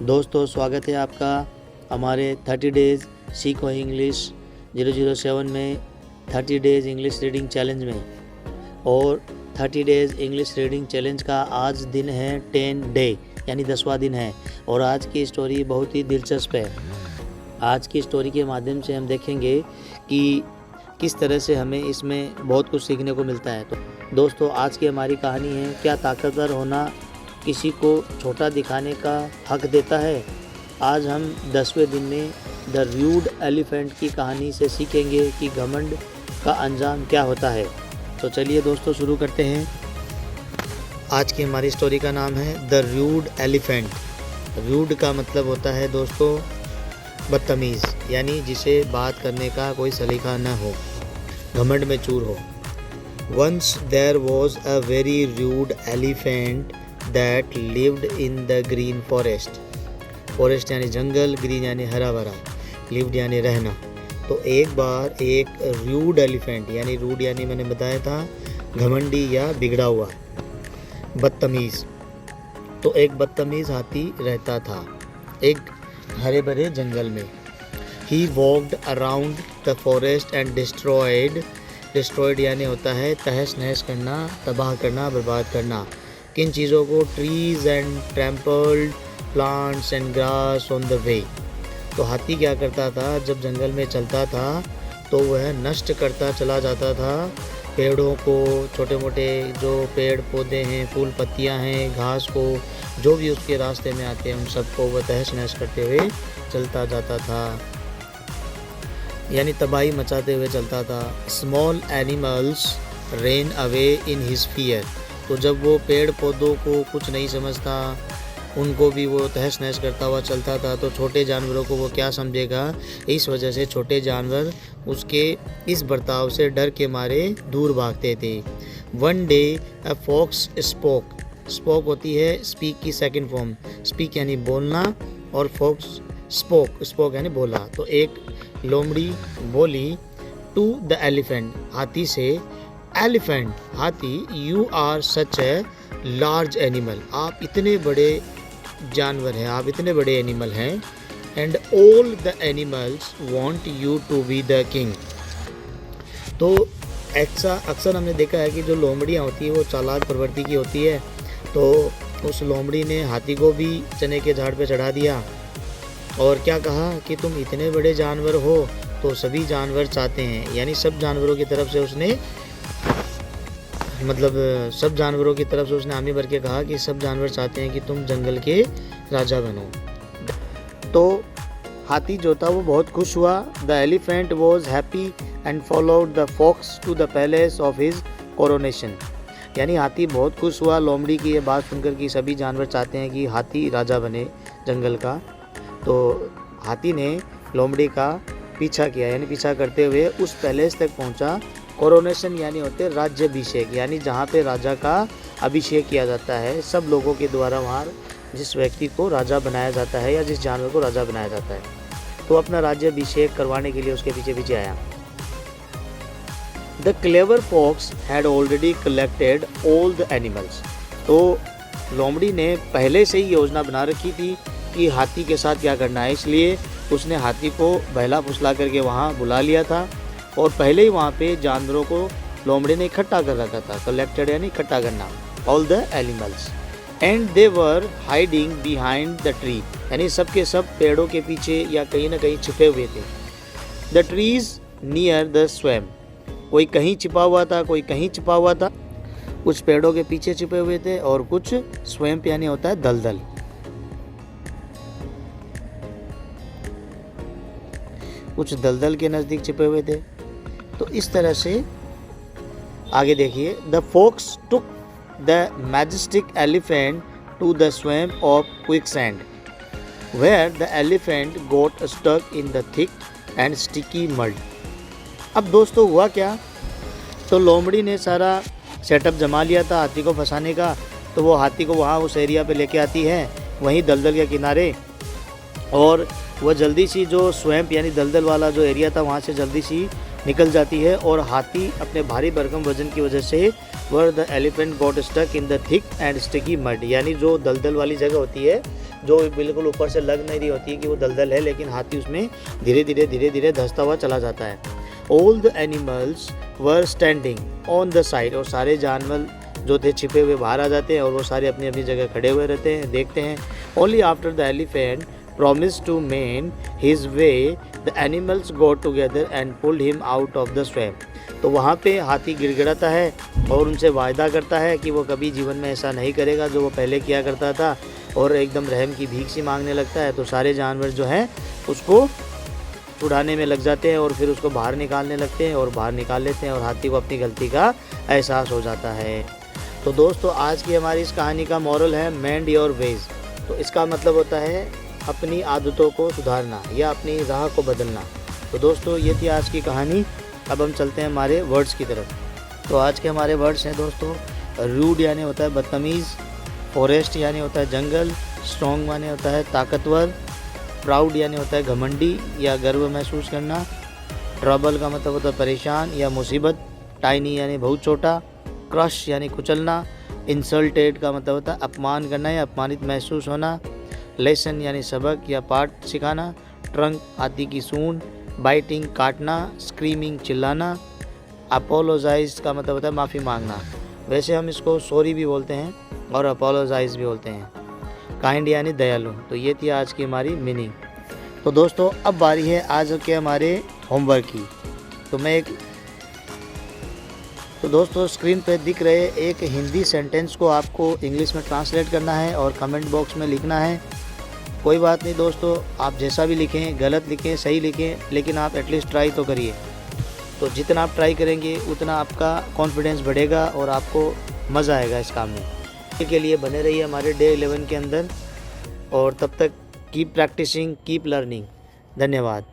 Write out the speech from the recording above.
दोस्तों स्वागत है आपका हमारे 30 डेज़ सीखो इंग्लिश 007 में 30 डेज़ इंग्लिश रीडिंग चैलेंज में। और 30 डेज़ इंग्लिश रीडिंग चैलेंज का आज दिन है 10 डे यानी 10वां दिन है। और आज की स्टोरी बहुत ही दिलचस्प है। आज की स्टोरी के माध्यम से हम देखेंगे कि किस तरह से हमें इसमें बहुत कुछ सीखने को मिलता है। तो दोस्तों आज की हमारी कहानी है, क्या ताकतवर होना किसी को छोटा दिखाने का हक देता है। आज हम 10वें दिन में द र्यूड एलिफेंट की कहानी से सीखेंगे कि घमंड का अंजाम क्या होता है। तो चलिए दोस्तों शुरू करते हैं। आज की हमारी स्टोरी का नाम है द र्यूड एलिफेंट। र्यूड का मतलब होता है दोस्तों बदतमीज़, यानी जिसे बात करने का कोई सलीका न हो, घमंड में चूर हो। Once there was a very rude elephant that lived in the green forest। Forest यानी जंगल, ग्रीन यानी हरा भरा, लिव्ड यानी रहना। तो एक बार एक रूड एलिफेंट, यानी रूड यानी मैंने बताया था घमंडी या बिगड़ा हुआ, बदतमीज़। तो एक बदतमीज़ हाथी रहता था एक हरे भरे जंगल में। He walked around the forest and destroyed यानी होता है तहस नहस करना, तबाह करना, बर्बाद करना। किन चीज़ों को? Trees and trampled plants and grass on the way. तो हाथी क्या करता था, जब जंगल में चलता था तो वह नष्ट करता चला जाता था पेड़ों को, छोटे मोटे जो पेड़ पौधे हैं, फूल पत्तियां हैं, घास को, जो भी उसके रास्ते में आते हैं उन सबको वह तहस नहस करते हुए चलता जाता था, यानी तबाही मचाते हुए चलता था। Small animals rain away in his fear. तो जब वो पेड़ पौधों को कुछ नहीं समझता, उनको भी वो तहस नहस करता हुआ चलता था, तो छोटे जानवरों को वो क्या समझेगा। इस वजह से छोटे जानवर उसके इस बर्ताव से डर के मारे दूर भागते थे। One day a fox spoke होती है स्पीक की सेकंड फॉर्म। स्पीक यानी बोलना और फॉक्स स्पोक यानी बोला। तो एक लोमड़ी बोली टू द एलिफेंट, हाथी से, एलिफेंट हाथी, you are such a large animal, आप इतने बड़े जानवर हैं, आप इतने बड़े एनिमल हैं। And all the animals want you to be the king. तो अक्सर हमने देखा है कि जो लोमड़ियाँ होती है वो चालाक प्रवृत्ति की होती है। तो उस लोमड़ी ने हाथी को भी चने के झाड़ पे चढ़ा दिया और क्या कहा कि तुम इतने बड़े जानवर हो तो सभी जानवर चाहते हैं, यानी सब जानवरों की तरफ से उसने हामी भर के कहा कि सब जानवर चाहते हैं कि तुम जंगल के राजा बनो। तो हाथी जो था वो बहुत खुश हुआ। The elephant was happy and followed the fox to the palace of his coronation. यानी हाथी बहुत खुश हुआ लोमड़ी की ये बात सुनकर कि सभी जानवर चाहते हैं कि हाथी राजा बने जंगल का। तो हाथी ने लोमड़ी का पीछा किया, यानी पीछा करते हुए उस पैलेस तक पहुंचा। कोरोनेशन यानी होते राज्याभिषेक, यानी जहाँ पे राजा का अभिषेक किया जाता है, सब लोगों के द्वारा वहाँ जिस व्यक्ति को राजा बनाया जाता है या जिस जानवर को राजा बनाया जाता है, तो अपना राज्याभिषेक करवाने के लिए उसके पीछे पीछे आया। The clever fox had already collected all the animals. तो लोमड़ी ने पहले से ही योजना बना रखी थी कि हाथी के साथ क्या करना है, इसलिए उसने हाथी को बहला फुसला करके वहाँ बुला लिया था और पहले ही वहाँ पे जानवरों को लोमड़ी ने इकट्ठा कर रखा था। कलेक्टेड यानी इकट्ठा करना, all the animals. And they were hiding behind the tree, यानी सब के सब पेड़ों के पीछे या कहीं ना कहीं छिपे हुए थे। The trees near the swum, कोई कहीं छिपा हुआ था, कोई कहीं छिपा हुआ था। कुछ पेड़ों के पीछे छिपे हुए थे और कुछ स्वैम्प यानी होता है दलदल, कुछ दलदल के नज़दीक छिपे हुए थे। तो इस तरह से आगे देखिए। The fox took the majestic elephant to the swamp of quicksand where the elephant got stuck in the thick and sticky mud. अब दोस्तों हुआ क्या, तो लोमड़ी ने सारा सेटअप जमा लिया था हाथी को फंसाने का। तो वो हाथी को वहाँ उस एरिया पे लेके आती है, वहीं दलदल के किनारे, और वह जल्दी सी जो स्वैम्प यानी दलदल वाला जो एरिया था वहाँ से जल्दी सी निकल जाती है और हाथी अपने भारी भरकम वजन की वजह से where the elephant got stuck in the thick and sticky mud, यानी जो दलदल वाली जगह होती है, जो बिल्कुल ऊपर से लग नहीं रही होती है कि वो दलदल है, लेकिन हाथी उसमें धीरे धीरे धंसता हुआ चला जाता है। All the animals were standing on the side, और सारे जानवर जो थे छिपे हुए बाहर आ जाते हैं और वो सारे अपनी अपनी जगह खड़े हुए रहते हैं, देखते हैं। Only after the elephant promised to mend his way, the animals got together and pulled him out of the swamp। तो वहाँ पे हाथी गिड़गिड़ाता है और उनसे वायदा करता है कि वो कभी जीवन में ऐसा नहीं करेगा जो वो पहले किया करता था, और एकदम रहम की भीख सी मांगने लगता है। तो सारे जानवर जो हैं उसको छुड़ाने में लग जाते हैं और फिर उसको बाहर निकालने लगते हैं और बाहर निकाल लेते हैं, और हाथी को अपनी गलती का एहसास हो जाता है। तो दोस्तों, आज की हमारी इस कहानी का मॉरल है मेंड योर वेज। तो इसका मतलब होता है अपनी आदतों को सुधारना या अपनी राह को बदलना। तो दोस्तों, ये थी आज की कहानी। अब हम चलते हैं हमारे वर्ड्स की तरफ। तो आज के हमारे वर्ड्स हैं दोस्तों, रूड यानी होता है बदतमीज़, फॉरेस्ट यानी होता है जंगल, स्ट्रॉन्ग यानी होता है ताकतवर, प्राउड यानी होता है घमंडी या गर्व महसूस करना, ट्रबल का मतलब होता है परेशान या मुसीबत, टाइनी यानी बहुत छोटा, क्रश यानी कुचलना, इंसल्टेड का मतलब होता है अपमान करना या अपमानित महसूस होना, लेसन यानी सबक या पाठ सिखाना, ट्रंक हाथी की सूंड, बाइटिंग काटना, स्क्रीमिंग चिल्लाना, अपोलोजाइज का मतलब होता है माफ़ी मांगना। वैसे हम इसको सॉरी भी बोलते हैं और अपोलोजाइज भी बोलते हैं। काइंड यानी दयालु। तो ये थी आज की हमारी मीनिंग। तो दोस्तों, अब बारी है आज के हमारे होमवर्क की। तो दोस्तों, स्क्रीन पर दिख रहे एक हिंदी सेंटेंस को आपको इंग्लिश में ट्रांसलेट करना है और कमेंट बॉक्स में लिखना है। कोई बात नहीं दोस्तों, आप जैसा भी लिखें, गलत लिखें, सही लिखें, लेकिन आप एटलीस्ट ट्राई तो करिए। तो जितना आप ट्राई करेंगे उतना आपका कॉन्फिडेंस बढ़ेगा और आपको मज़ा आएगा इस काम में। के लिए बने रहिए हमारे डे 11 के अंदर, और तब तक कीप प्रैक्टिसिंग, कीप लर्निंग। धन्यवाद।